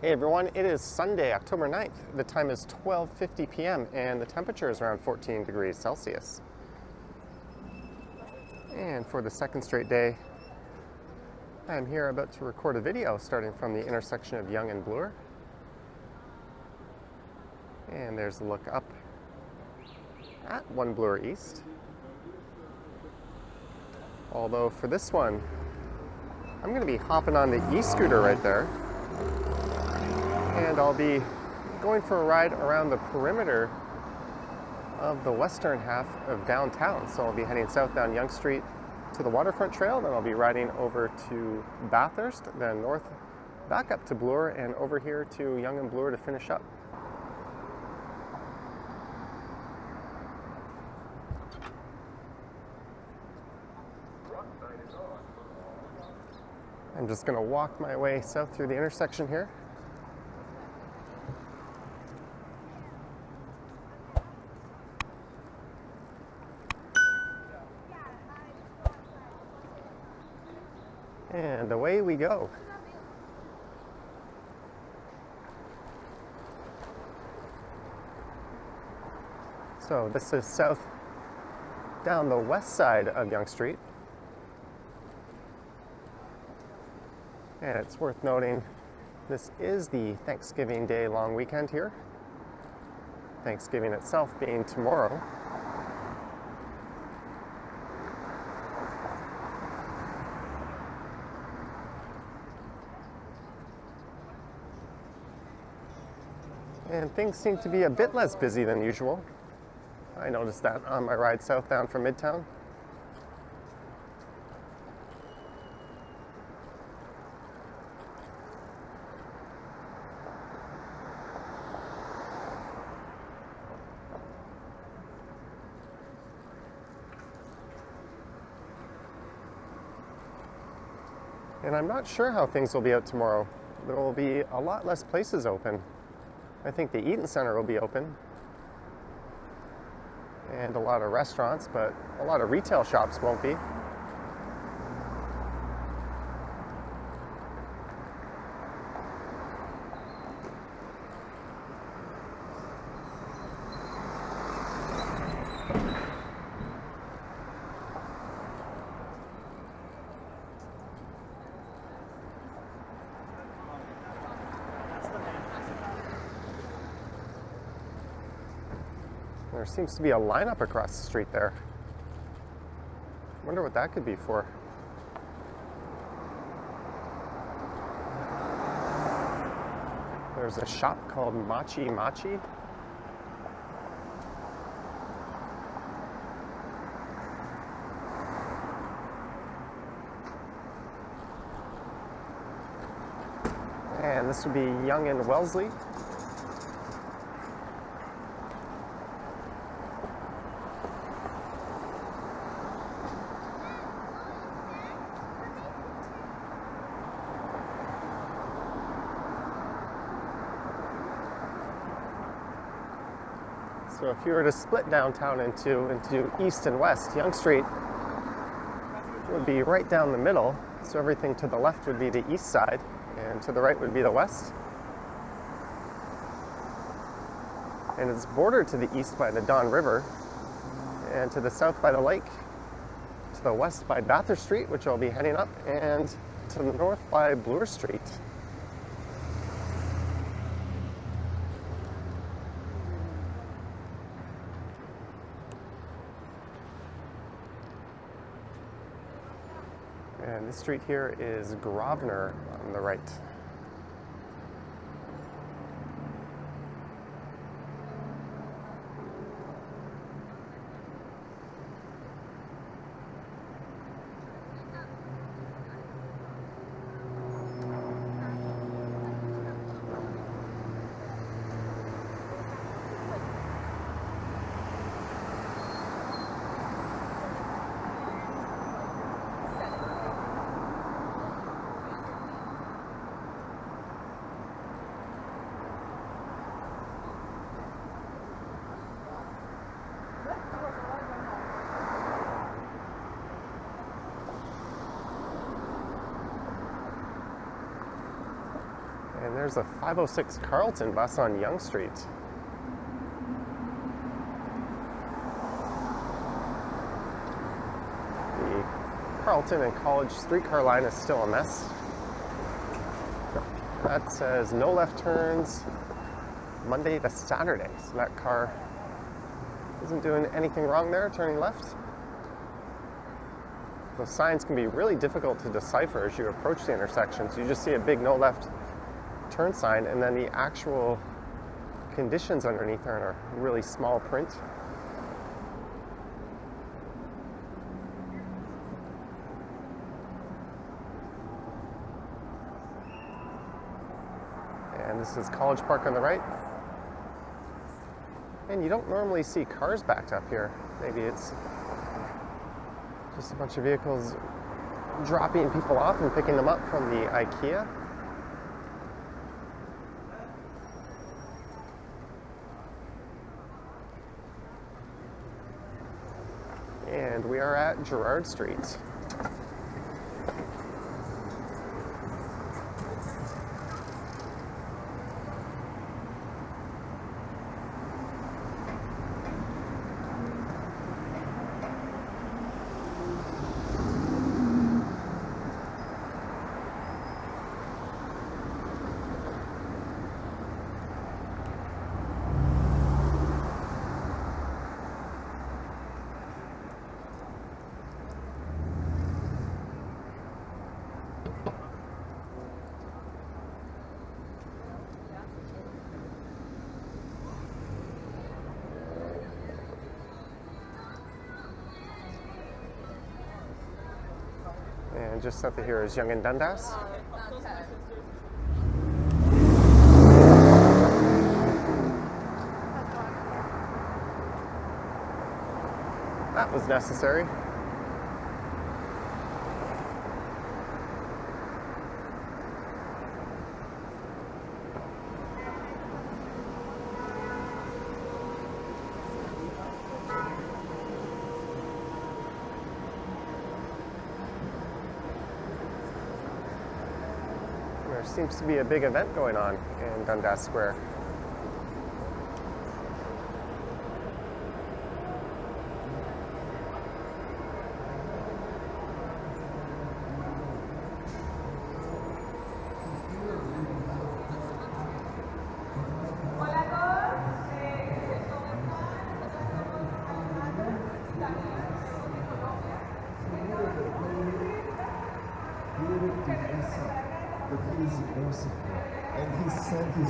Hey everyone, it is Sunday, October 9th. The time is 12:50 p.m. and the temperature is around 14 degrees Celsius. And for the second straight day, I'm here about to record a video starting from the intersection of Yonge and Bloor. And there's a look up at 1 Bloor East. Although for this one, I'm going to be hopping on the e-scooter right there. And I'll be going for a ride around the perimeter of the western half of downtown. So I'll be heading south down Yonge Street to the Waterfront Trail, then I'll be riding over to Bathurst, then north back up to Bloor, and over here to Yonge and Bloor to finish up. I'm just going to walk my way south through the intersection here. And away we go. So this is south down the west side of Yonge Street. And it's worth noting, this is the Thanksgiving Day long weekend here. Thanksgiving itself being tomorrow. And things seem to be a bit less busy than usual. I noticed that on my ride southbound from Midtown. And I'm not sure how things will be out tomorrow. There will be a lot less places open. I think the Eaton Center will be open, and a lot of restaurants, but a lot of retail shops won't be. There seems to be a lineup across the street there. I wonder what that could be for. There's a shop called Machi Machi. And this would be Yonge and Wellesley. So if you were to split downtown into east and west, Yonge Street would be right down the middle. So everything to the left would be the east side, and to the right would be the west. And it's bordered to the east by the Don River, and to the south by the lake, to the west by Bathurst Street, which I'll be heading up, and to the north by Bloor Street. And this street here is Grosvenor on the right. And there's a 506 Carlton bus on Yonge Street. The Carlton and College streetcar line is still a mess. That says no left turns Monday to Saturday. So that car isn't doing anything wrong there, turning left. Those signs can be really difficult to decipher as you approach the intersections. You just see a big no left turn sign, and then the actual conditions underneath are in a really small print. And this is College Park on the right. And you don't normally see cars backed up here. Maybe it's just a bunch of vehicles dropping people off and picking them up from the IKEA. And we are at Gerrard Street. And just south of here is Yonge and Dundas. That was necessary. There seems to be a big event going on in Dundas Square.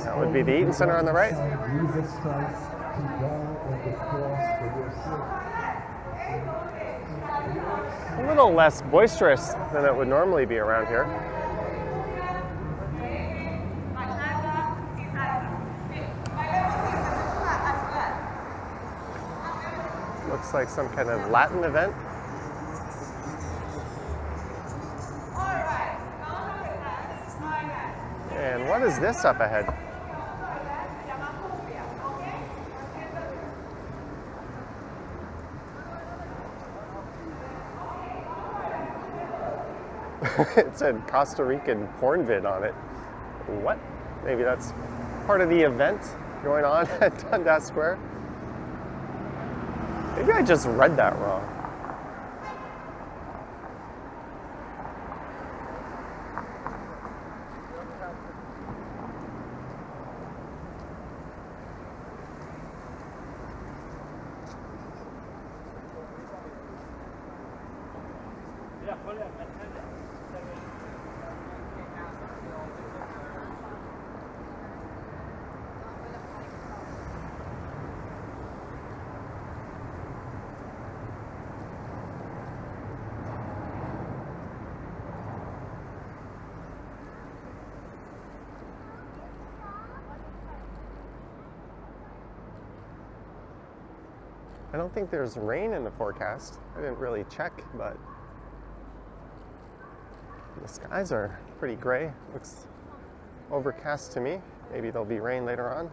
That would be the Eaton Center on the right. A little less boisterous than it would normally be around here. Looks like some kind of Latin event. And what is this up ahead? It said Costa Rican porn vid on it. What? Maybe that's part of the event going on at Dundas Square? Maybe I just read that wrong. I don't think there's rain in the forecast. I didn't really check, but the skies are pretty gray. Looks overcast to me. Maybe there'll be rain later on.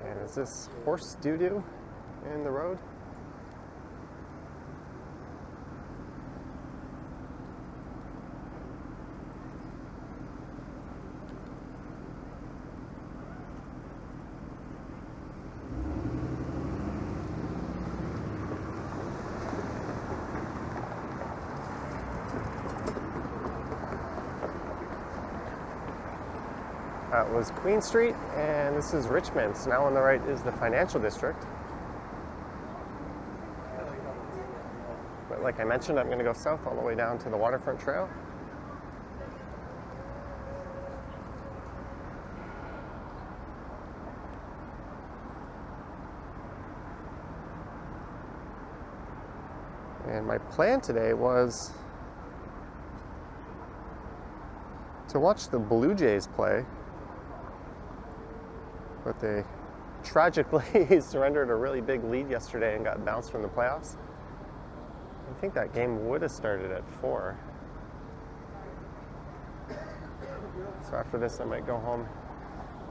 And is this horse doo-doo in the road? That was Queens Street, and this is Richmond. So now on the right is the financial district. But like I mentioned, I'm going to go south all the way down to the Waterfront Trail. And my plan today was to watch the Blue Jays play, but they tragically surrendered a really big lead yesterday and got bounced from the playoffs. I think that game would have started at 4. So after this, I might go home,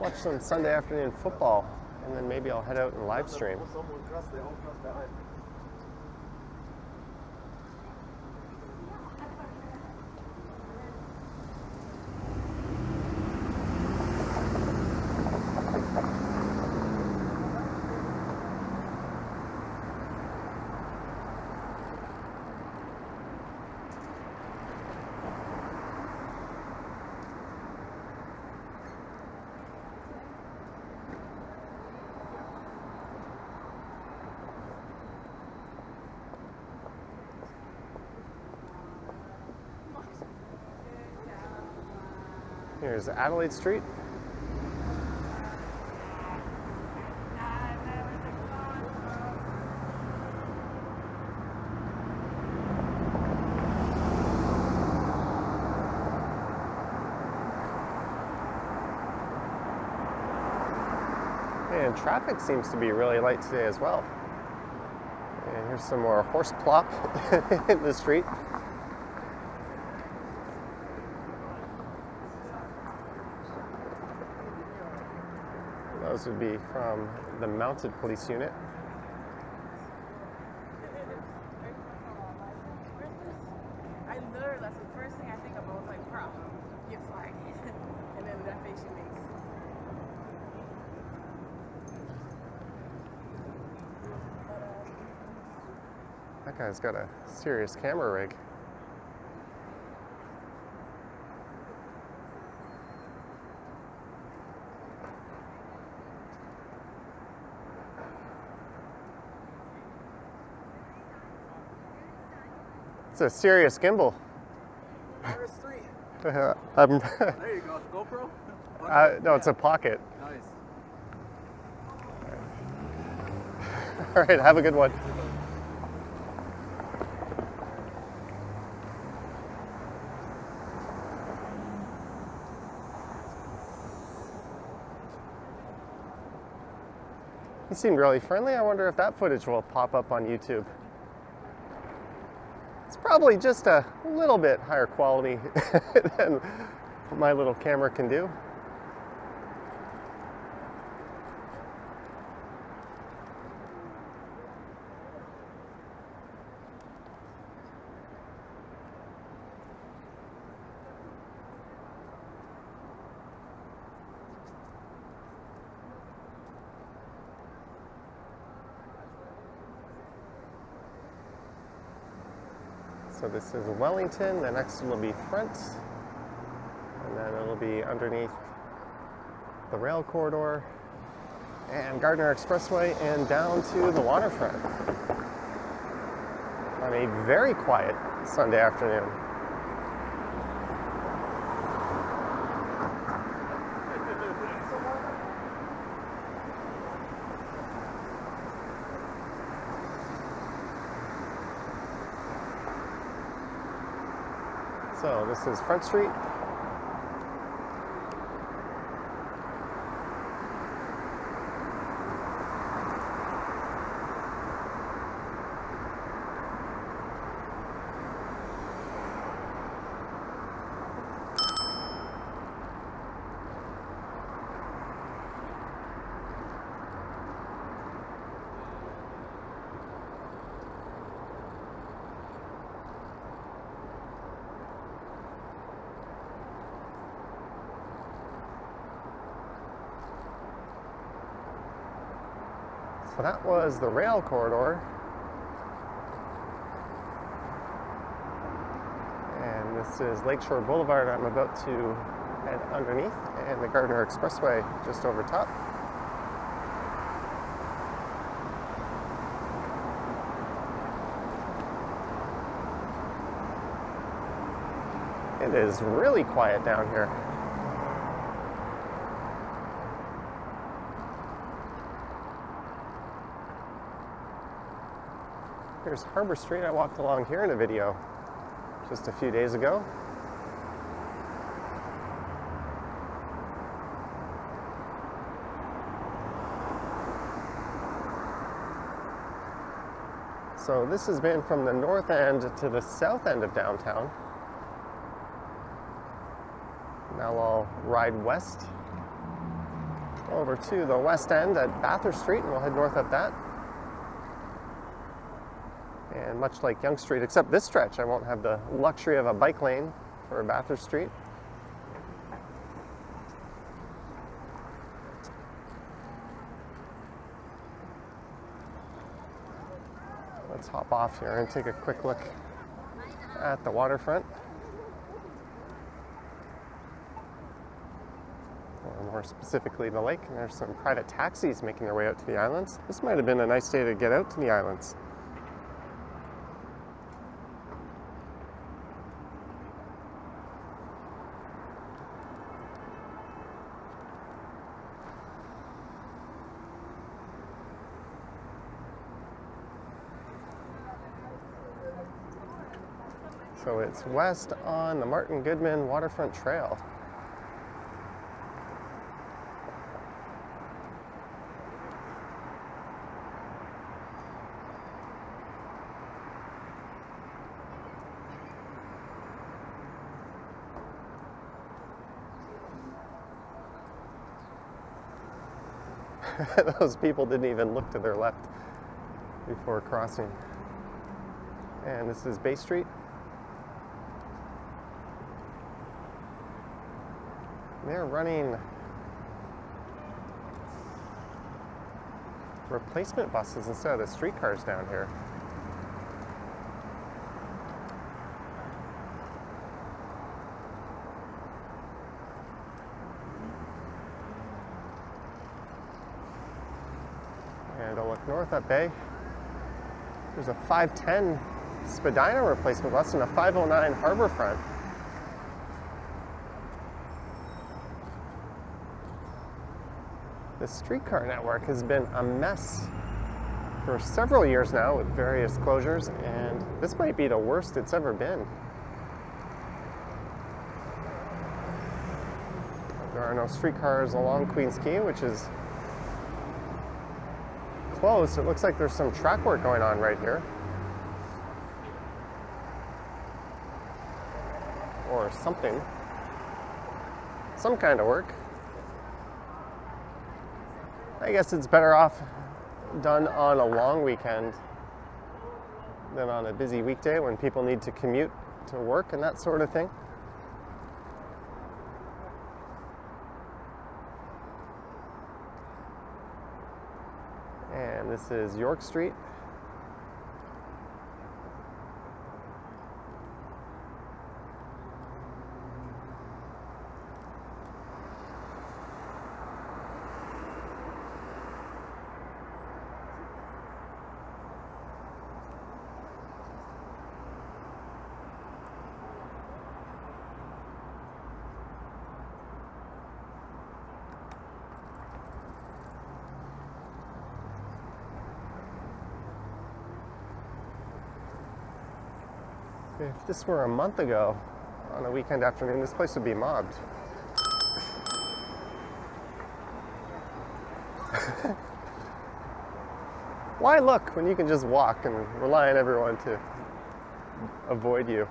watch some Sunday afternoon football, and then maybe I'll head out and live stream. Here's Adelaide Street. And traffic seems to be really light today as well. And here's some more horse plop in the street. Those would be from the mounted police unit. I literally, that's the first thing I think about, like, bro, you're fine. And then that face she makes. That guy's got a serious camera rig. It's a serious gimbal. RS3. There There you go. GoPro? No, it's a pocket. Nice. All right, have a good one. He seemed really friendly. I wonder if that footage will pop up on YouTube. It's probably just a little bit higher quality than my little camera can do. So this is Wellington, the next one will be Front, and then it'll be underneath the rail corridor and Gardner Expressway and down to the Waterfront on a very quiet Sunday afternoon. So this is Front Street. So that was the rail corridor. And this is Lakeshore Boulevard. I'm about to head underneath, and the Gardner Expressway just over top. It is really quiet down here. Here's Harbor Street. I walked along here in a video just a few days ago. So this has been from the north end to the south end of downtown. Now I'll ride west over to the west end at Bathurst Street, and we'll head north up that. And much like Yonge Street, except this stretch, I won't have the luxury of a bike lane for Bathurst Street. Let's hop off here and take a quick look at the waterfront. Or more specifically, the lake. And there's some private taxis making their way out to the islands. This might have been a nice day to get out to the islands. So it's west on the Martin Goodman Waterfront Trail. Those people didn't even look to their left before crossing. And this is Bay Street. They're running replacement buses instead of the streetcars down here. And I'll look north up Bay. There's a 510 Spadina replacement bus and a 509 Harborfront. The streetcar network has been a mess for several years now with various closures, and this might be the worst it's ever been. There are no streetcars along Queens Quay, which is closed. It looks like there's some track work going on right here. Or something. Some kind of work. I guess it's better off done on a long weekend than on a busy weekday when people need to commute to work and that sort of thing. And this is Yonge Street. If this were a month ago, on a weekend afternoon, this place would be mobbed. Why look when you can just walk and rely on everyone to avoid you?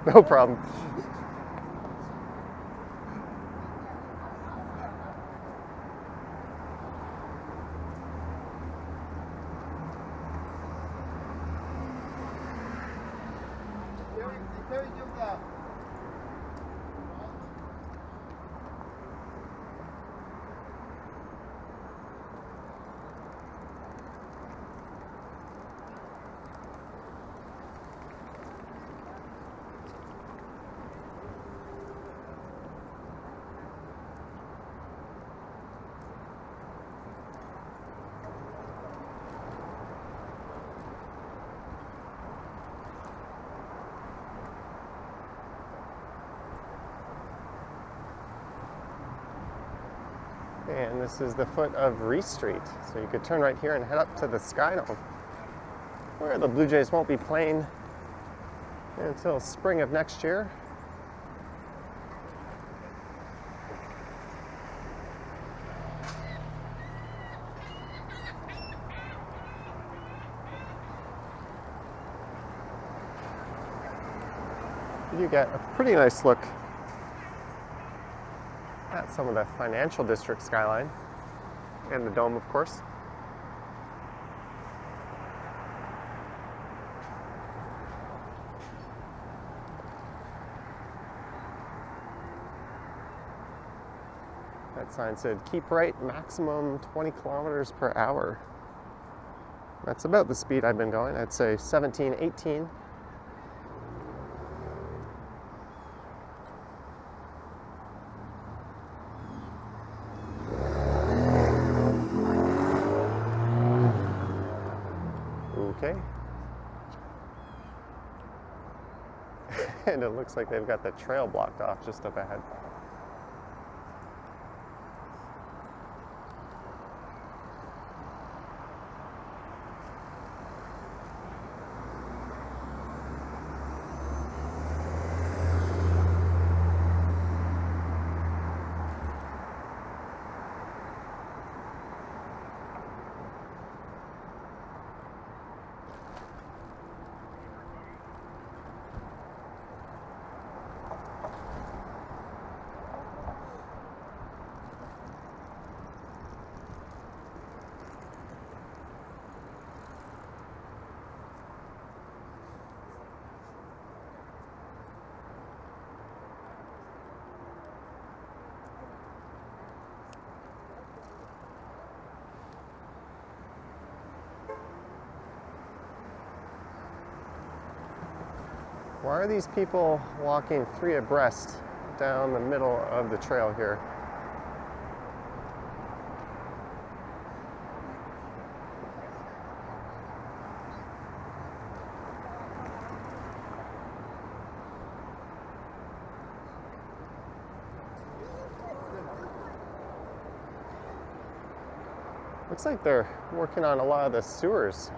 No problem. And this is the foot of Reese Street. So you could turn right here and head up to the Sky Dome, where the Blue Jays won't be playing until spring of next year. You get a pretty nice look at some of the financial district skyline and the dome, of course. That sign said, keep right, maximum 20 kilometers per hour. That's about the speed I've been going. I'd say 17, 18. Okay. And it looks like they've got the trail blocked off just up ahead. Why are these people walking 3 abreast down the middle of the trail here? Looks like they're working on a lot of the sewers.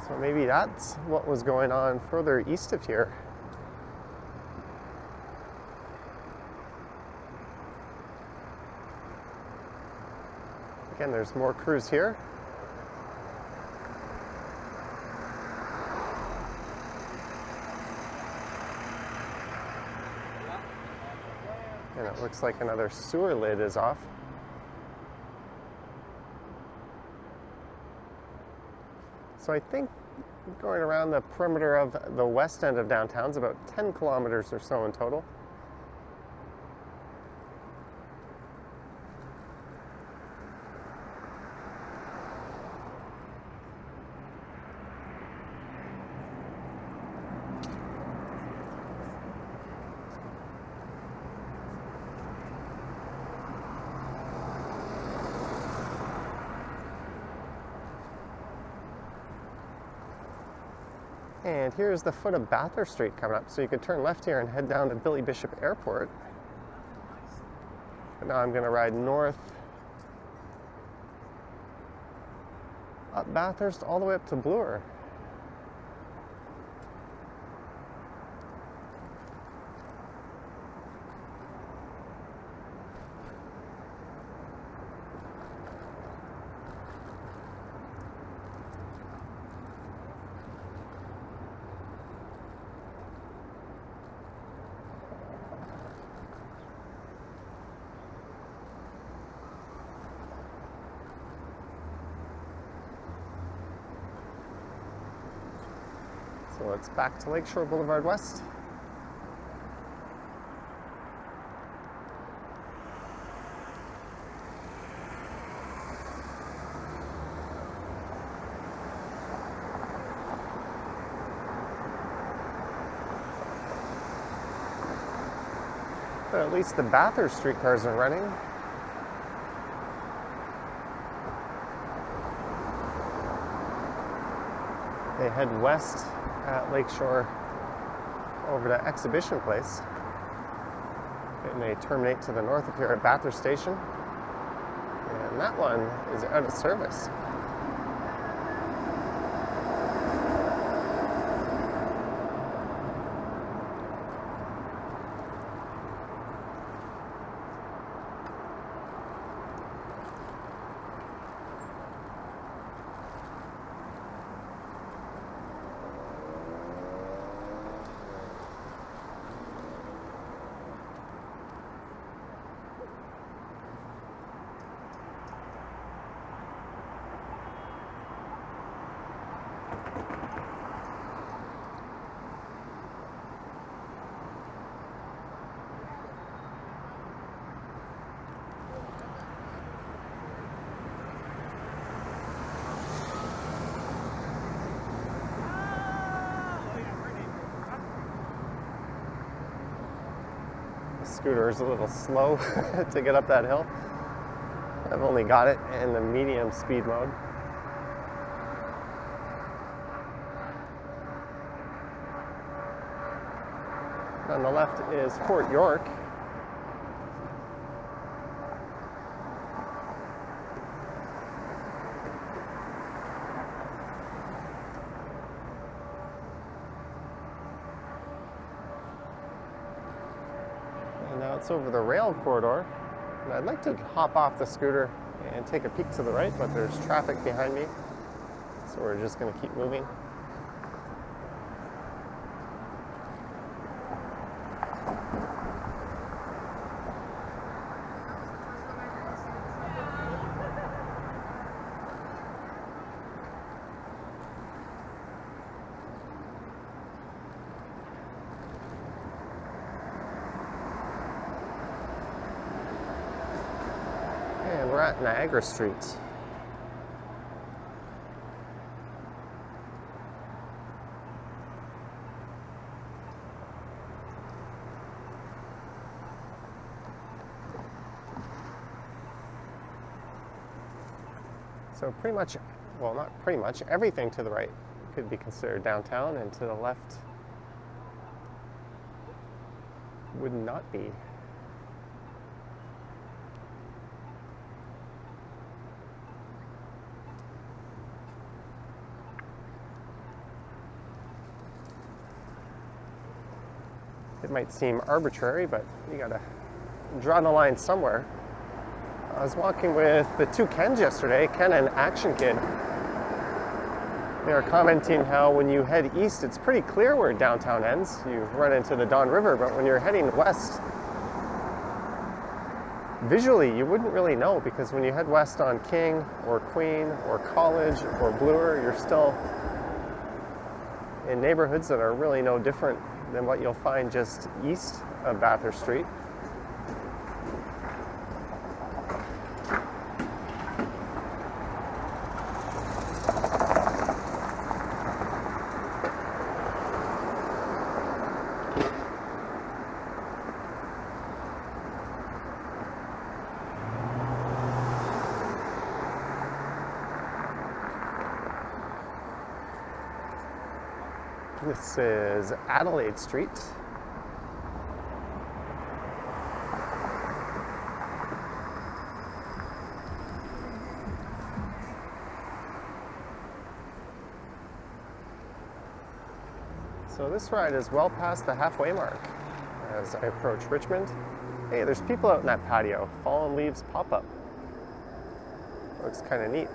So maybe that's what was going on further east of here. Again, there's more crews here. And it looks like another sewer lid is off. So I think going around the perimeter of the west end of downtown is about 10 kilometers or so in total. And here's the foot of Bathurst Street coming up, so you could turn left here and head down to Billy Bishop Airport. But now I'm going to ride north up Bathurst all the way up to Bloor. So it's back to Lakeshore Boulevard West. But at least the Bathurst Street cars are running. They head west at Lakeshore over to Exhibition Place. And they terminate to the north up here at Bathurst Station. And that one is out of service. Scooter is a little slow to get up that hill. I've only got it in the medium speed mode. On the left is Fort York. Now it's over the rail corridor, and I'd like to hop off the scooter and take a peek to the right, but there's traffic behind me, so we're just going to keep moving. And we're at Niagara Street. So pretty much, well, not pretty much, everything to the right could be considered downtown, and to the left would not be. It might seem arbitrary, but you gotta draw the line somewhere. I was walking with the two Kens yesterday, Ken and Action Kid. They were commenting how when you head east, it's pretty clear where downtown ends. You run into the Don River, but when you're heading west, visually you wouldn't really know, because when you head west on King or Queen or College or Bloor, you're still in neighborhoods that are really no different than what you'll find just east of Bathurst Street. This is Adelaide Street. So this ride is well past the halfway mark as I approach Richmond. Hey, there's people out in that patio. Fallen leaves pop-up. Looks kind of neat.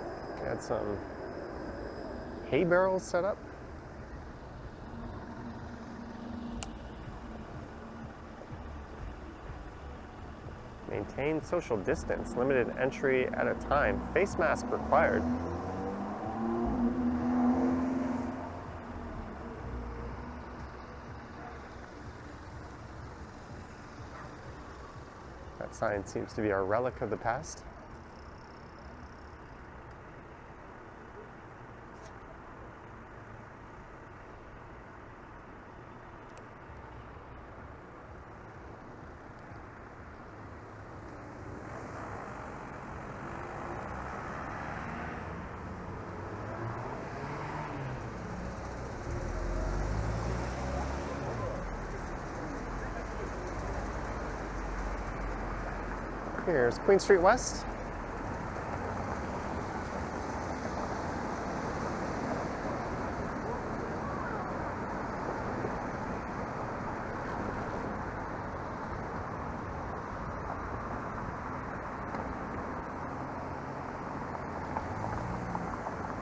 Got some hay barrels set up. Maintain social distance, limited entry at a time, face mask required. That sign seems to be a relic of the past. Here's Queens Street West.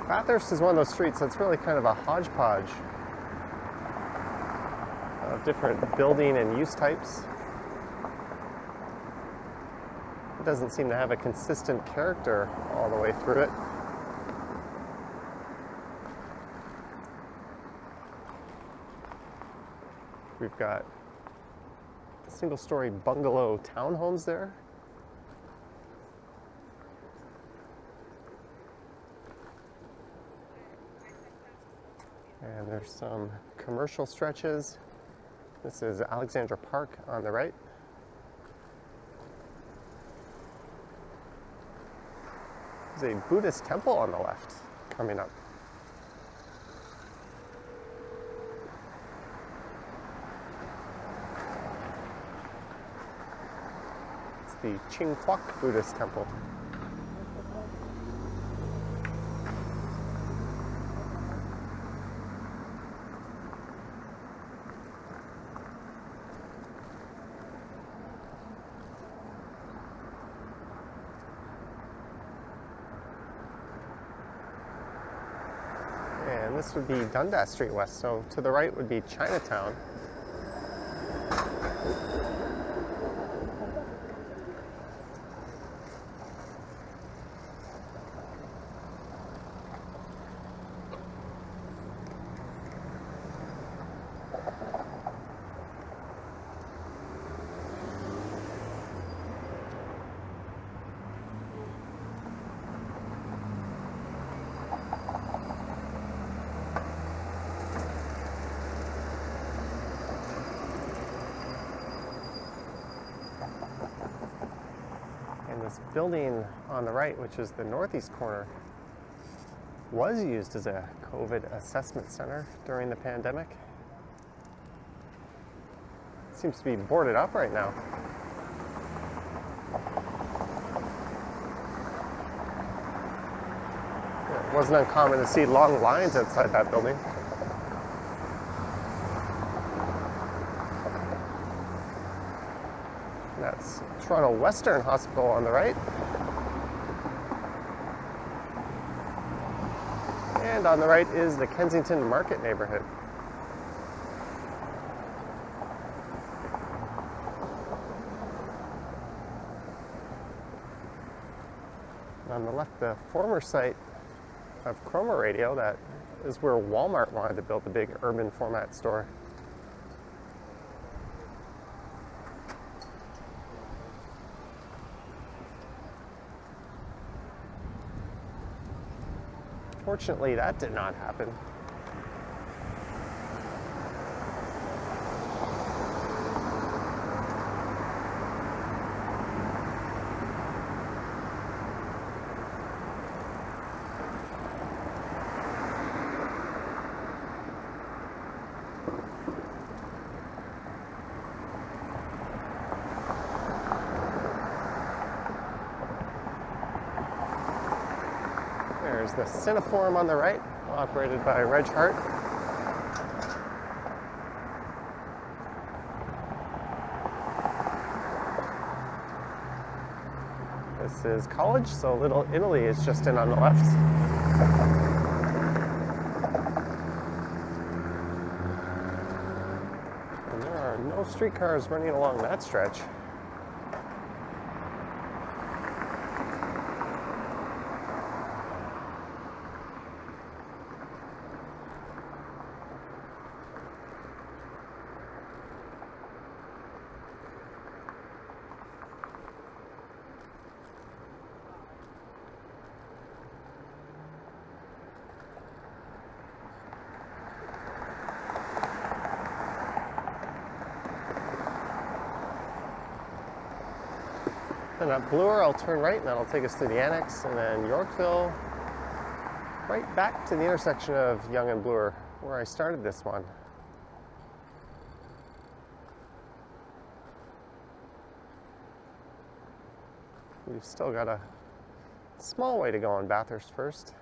Bathurst is one of those streets that's really kind of a hodgepodge of different building and use types. It doesn't seem to have a consistent character all the way through it. We've got single-story bungalow townhomes there. And there's some commercial stretches. This is Alexandra Park on the right. There's a Buddhist temple on the left coming up. It's the Quay Buddhist temple. And this would be Dundas Street West, so to the right would be Chinatown. This building on the right, which is the northeast corner, was used as a COVID assessment center during the pandemic. It seems to be boarded up right now. It wasn't uncommon to see long lines outside that building. That's Toronto Western Hospital on the right. And on the right is the Kensington Market neighborhood. On the left, the former site of Chroma Radio, that is where Walmart wanted to build a big urban format store. Fortunately, that did not happen. There's the Cineforum on the right, operated by Reg Hart. This is College, so Little Italy is just in on the left. And there are no streetcars running along that stretch. Then at Bloor, I'll turn right and that'll take us to the Annex, and then Yorkville, right back to the intersection of Yonge and Bloor, where I started this one. We've still got a small way to go on Bathurst first.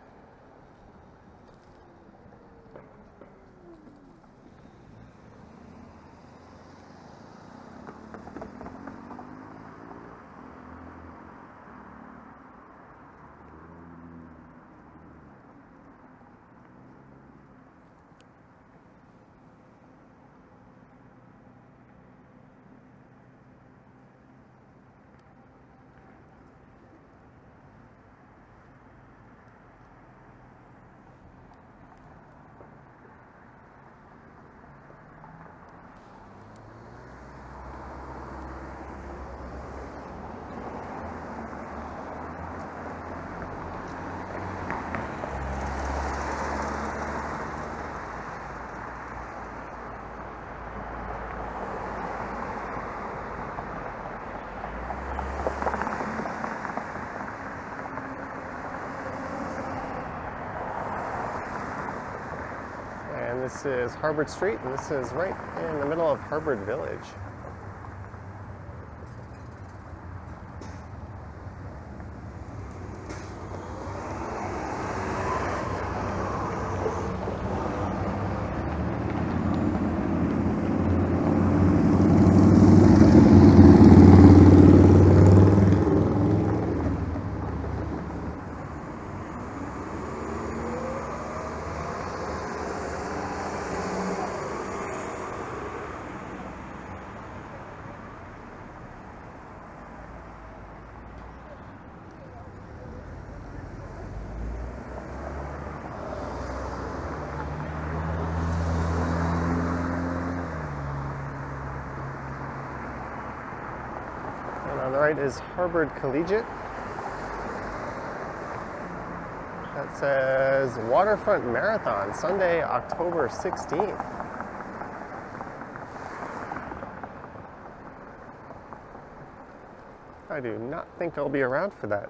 This is Harvard Street, and this is right in the middle of Harvard Village. On the right is Harvard Collegiate. That says Waterfront Marathon, Sunday, October 16th. I do not think I'll be around for that.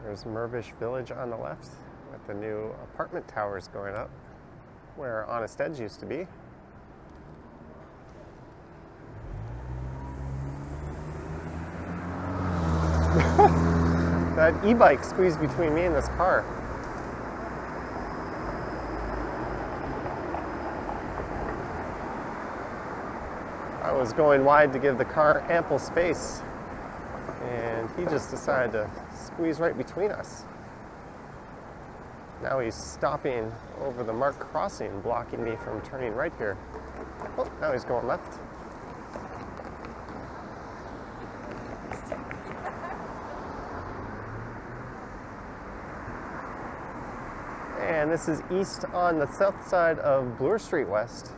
There's Mervish Village on the left with the new apartment towers going up where Honest Ed's used to be. That e-bike squeezed between me and this car. I was going wide to give the car ample space, and he just decided to squeeze right between us. Now he's stopping over the marked crossing, blocking me from turning right here. Oh, now he's going left. And this is east on the south side of Bloor Street West.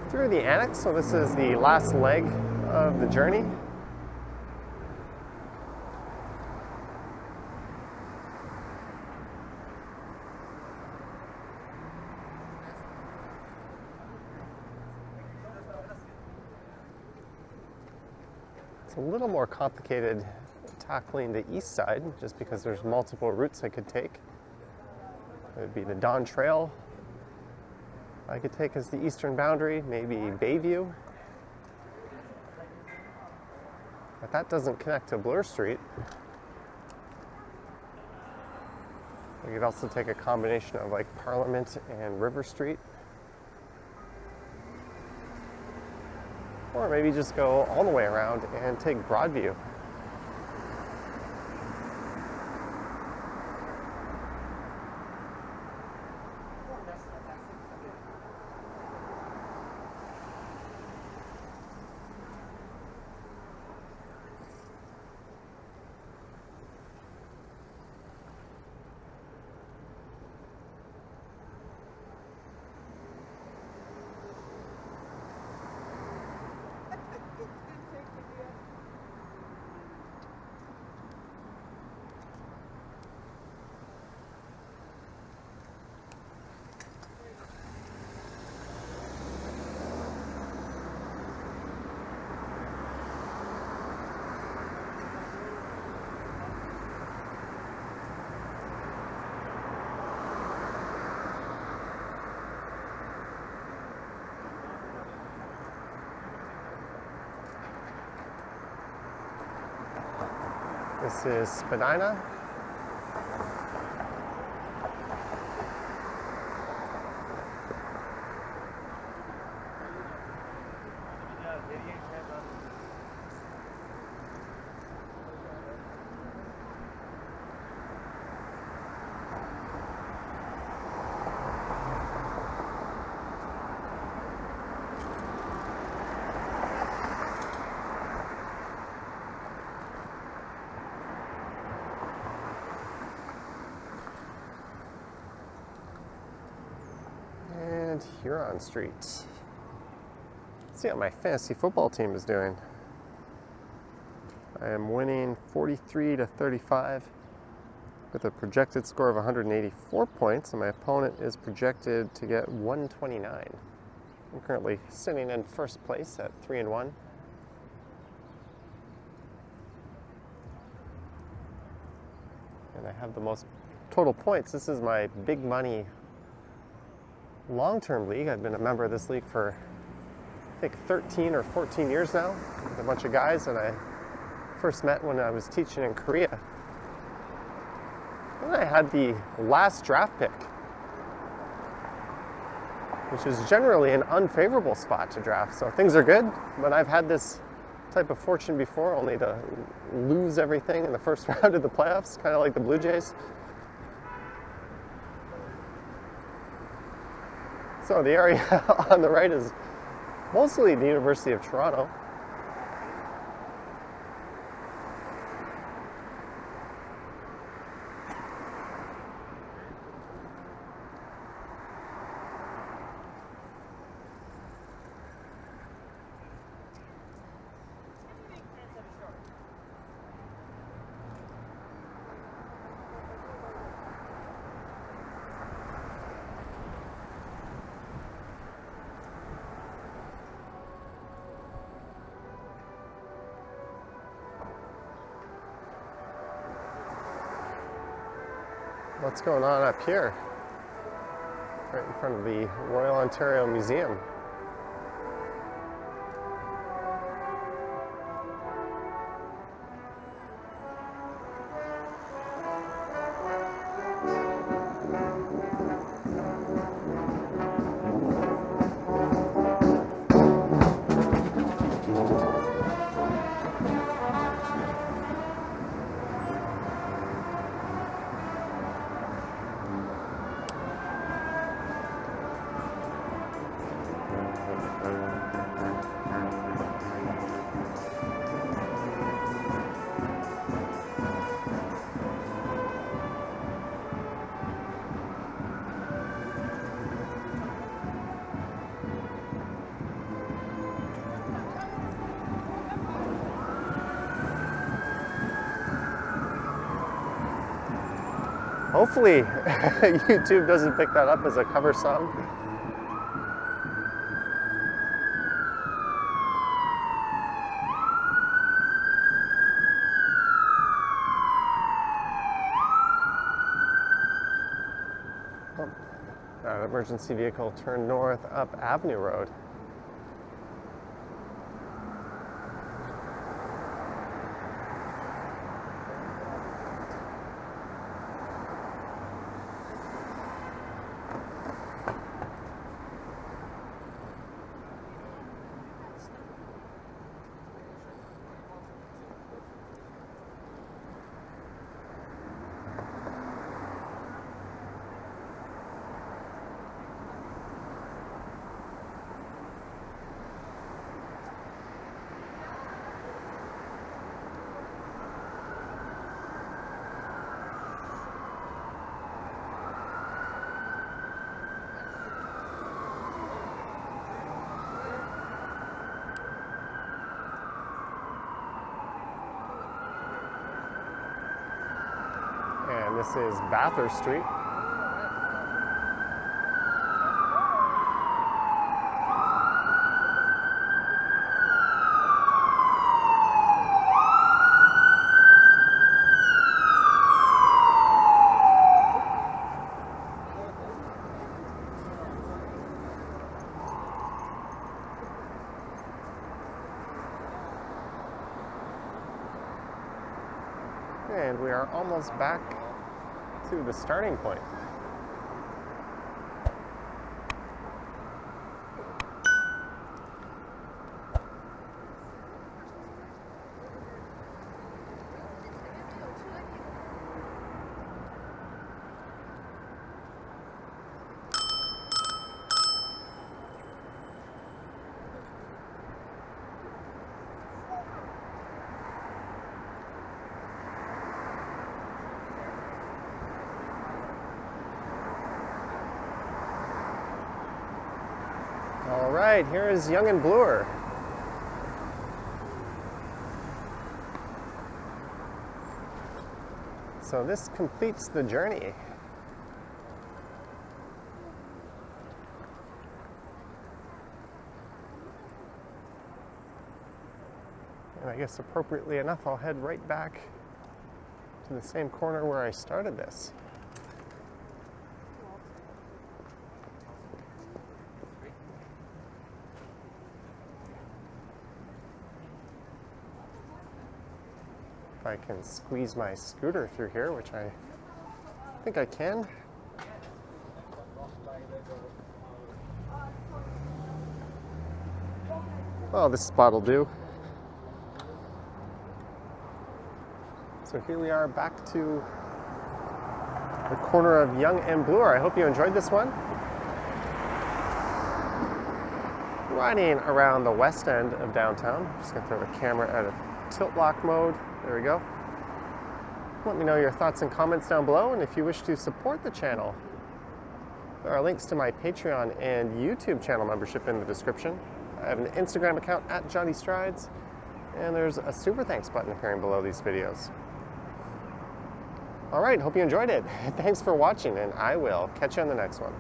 Through the Annex, so this is the last leg of the journey. It's a little more complicated tackling the east side, just because there's multiple routes I could take. It would be the Dawn Trail I could take as the eastern boundary, maybe Bayview. But that doesn't connect to Bloor Street. We could also take a combination of like Parliament and River Street. Or maybe just go all the way around and take Broadview. This is Spadina. And Huron Street. Let's see how my fantasy football team is doing. I am winning 43 to 35 with a projected score of 184 points, and my opponent is projected to get 129. I'm currently sitting in first place at 3-1. And I have the most total points. This is my big money long-term league. I've been a member of this league for I think 13 or 14 years now with a bunch of guys, and I first met when I was teaching in Korea. And I had the last draft pick, which is generally an unfavorable spot to draft. So things are good, but I've had this type of fortune before, only to lose everything in the first round of the playoffs, kind of like the Blue Jays. So the area on the right is mostly the University of Toronto. What's going on up here? Right in front of the Royal Ontario Museum. Hopefully YouTube doesn't pick that up as a cover song. Oh, that emergency vehicle turned north up Avenue Road. And this is Bathurst Street. And we are almost back to the starting point. All right, here is Yonge and Bloor. So this completes the journey. And I guess appropriately enough, I'll head right back to the same corner where I started this. If I can squeeze my scooter through here, which I think I can. Well, this spot will do. So here we are back to the corner of Yonge and Bloor. I hope you enjoyed this one. Riding around the west end of downtown. Just gonna throw the camera at a tilt lock mode. There we go. Let me know your thoughts and comments down below, and if you wish to support the channel, there are links to my Patreon and YouTube channel membership in the description. I have an Instagram account at Johnny Strides, and there's a super thanks button appearing below these videos. All right, hope you enjoyed it. Thanks for watching, and I will catch you on the next one.